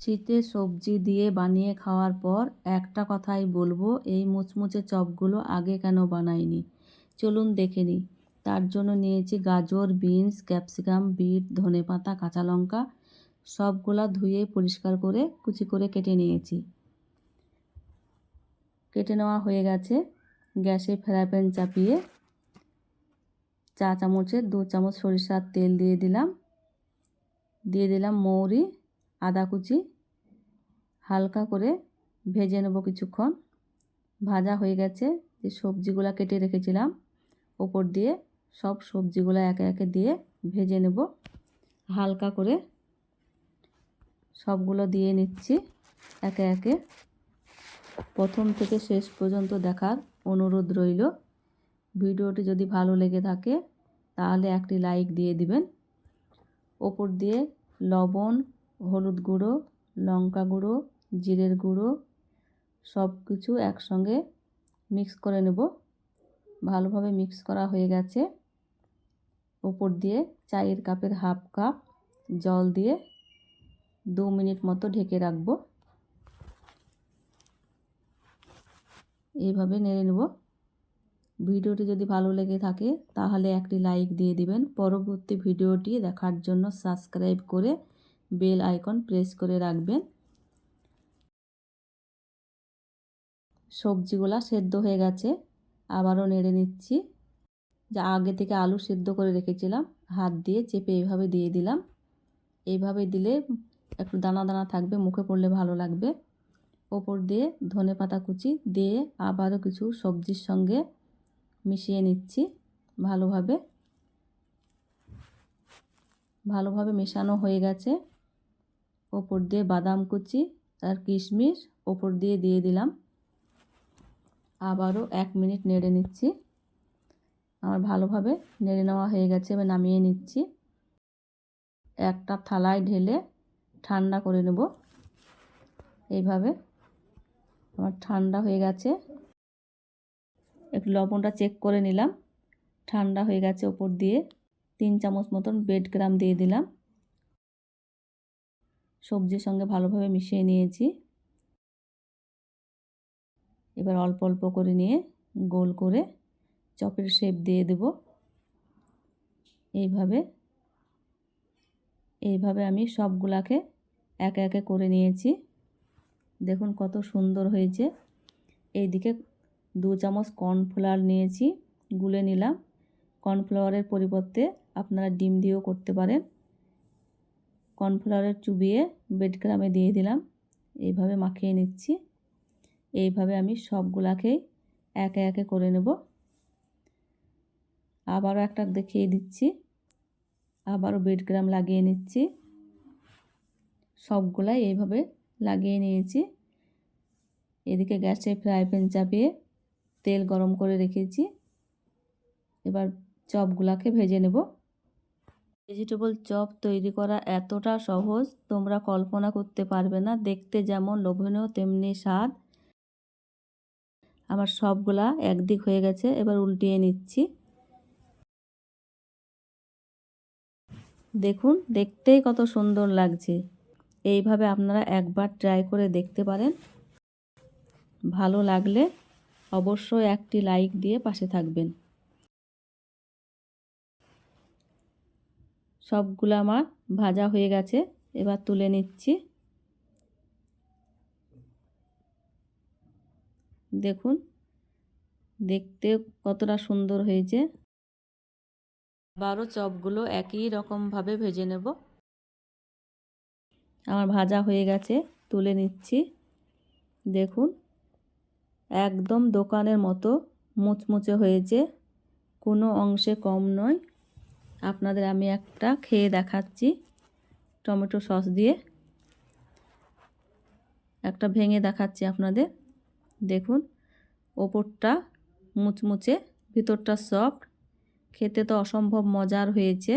শীতে সবজি দিয়ে বানিয়ে খাওয়ার পর একটা কথাই বলবো, এই মুচমুচে চপগুলো আগে কেন বানাইনি। চলুন দেখে নিই। তার জন্য নিয়েছি গাজর, বিনস, ক্যাপসিকাম, বিট, ধনেপাতা, কাঁচা লঙ্কা। সবগুলা ধুয়ে পরিষ্কার করে কুচি করে কেটে নিয়েছি। কেটে নেওয়া হয়ে গেছে। গ্যাসে ফ্রাই প্যান চাপিয়ে চা চামচের 2 চামচ সরিষার তেল দিয়ে দিলাম মৌরি, আদা কুচি। হালকা করে ভেজে নেব কিছুক্ষণ। ভাজা হয়ে গেছে। যে সবজিগুলো কেটে রেখেছিলাম ওপর দিয়ে সব সবজিগুলো একে একে দিয়ে ভেজে নেব। হালকা করে সবগুলো দিয়ে নিচ্ছি একে একে। প্রথম থেকে শেষ পর্যন্ত দেখার অনুরোধ রইল। ভিডিওটি যদি ভালো লেগে থাকে তাহলে একটি লাইক দিয়ে দিবেন। ওপর দিয়ে লবণ, হলুদ গুঁড়ো, লঙ্কা গুঁড়ো, জিরের গুঁড়ো সব কিছু একসঙ্গে মিক্স করে নেব। ভালোভাবে মিক্স করা হয়ে গেছে। ওপর দিয়ে চায়ের কাপের হাফ কাপ জল দিয়ে 2 মিনিট মতো ঢেকে রাখব। এইভাবে নেড়ে নেব। ভিডিওটি যদি ভালো লেগে থাকে তাহলে একটি লাইক দিয়ে দিবেন। পরবর্তী ভিডিওটি দেখার জন্য সাবস্ক্রাইব করে বেল আইকন প্রেস করে রাখবেন। সবজিগুলা সেদ্ধ হয়ে গেছে। আবারও নেড়ে নিচ্ছি। যা আগে থেকে আলু সেদ্ধ করে রেখেছিলাম হাত দিয়ে চেপে এইভাবে দিয়ে দিলাম। এইভাবে দিলে একটু দানা দানা থাকবে, মুখে পড়লে ভালো লাগবে। ওপর দিয়ে ধনেপাতা কুচি দিয়ে আবারও কিছু সবজির সঙ্গে মিশিয়ে নিচ্ছি। ভালোভাবে মেশানো হয়ে গেছে। ওপর দিয়ে বাদাম কুচি আর কিশমিশ ওপর দিয়ে দিলাম। আবারও 1 মিনিট নেড়ে নিচ্ছি। আমার ভালোভাবে নেড়ে নেওয়া হয়ে গেছে। এবার নামিয়ে নিচ্ছি। একটা থালায় ঢেলে ঠান্ডা করে নেব। এইভাবে আমার ঠান্ডা হয়ে গেছে। একটু লবণটা চেক করে নিলাম। ঠান্ডা হয়ে গেছে। ওপর দিয়ে 3 চামচ মতন ব্রেড ক্রাম্ব দিয়ে দিলাম। সবজির সঙ্গে ভালোভাবে মিশিয়ে নিয়েছি। এবার অল্প অল্প করে নিয়ে গোল করে চপের শেপ দিয়ে দেব। এইভাবে আমি সবগুলাকে একে একে করে নিয়েছি। দেখুন কত সুন্দর হয়েছে। এইদিকে 2 চামচ কর্নফ্লাওয়ার নিয়েছি, গুলে নিলাম। কর্নফ্লাওয়ারের পরিবর্তে আপনারা ডিম দিয়েও করতে পারেন। কর্নফ্লাওয়ারের চুবিয়ে ব্রেড ক্রাম্বে দিয়ে দিলাম। এইভাবে মাখিয়ে নিচ্ছি। এইভাবে আমি সবগুলাকেই একে একে করে নেব। আবারও একটা দেখিয়ে দিচ্ছি। আবারও ব্রেড ক্রাম্ব লাগিয়ে নিচ্ছি। সবগুলাই এইভাবে লাগিয়ে নিয়েছি। এদিকে গ্যাসে ফ্রাই প্যান চাপিয়ে তেল গরম করে রেখেছি। এবার চপগুলাকে ভেজে নেব। ভেজিটেবল চপ তৈরি করা এতটা সহজ তোমরা কল্পনা করতে পারবে না। দেখতে যেমন লোভনীয় তেমনি স্বাদ। আমার সবগুলা একদিক হয়ে গেছে। এবার উল্টিয়ে নিচ্ছি। দেখুন দেখতেই কত সুন্দর লাগছে। এইভাবে আপনারা একবার ট্রাই করে দেখতে পারেন। ভালো লাগলে অবশ্যই একটি লাইক দিয়ে পাশে থাকবেন। সবগুলো আমার ভাজা হয়ে গেছে। এবার তুলে নিচ্ছি। দেখুন দেখতে কতটা সুন্দর হয়েছে। আবারও চপগুলো একই রকমভাবে ভেজে নেব। আমার ভাজা হয়ে গেছে, তুলে নিচ্ছি। দেখুন একদম দোকানের মতো মুচমুচে হয়েছে, কোনো অংশে কম নয়। আপনাদের আমি একটা খেয়ে দেখাচ্ছি টমেটো সস দিয়ে। একটা ভেঙে দেখাচ্ছি আপনাদের। দেখুন ওপরটা মুচমুচে, ভিতরটা সফট। খেতে তো অসম্ভব মজার হয়েছে।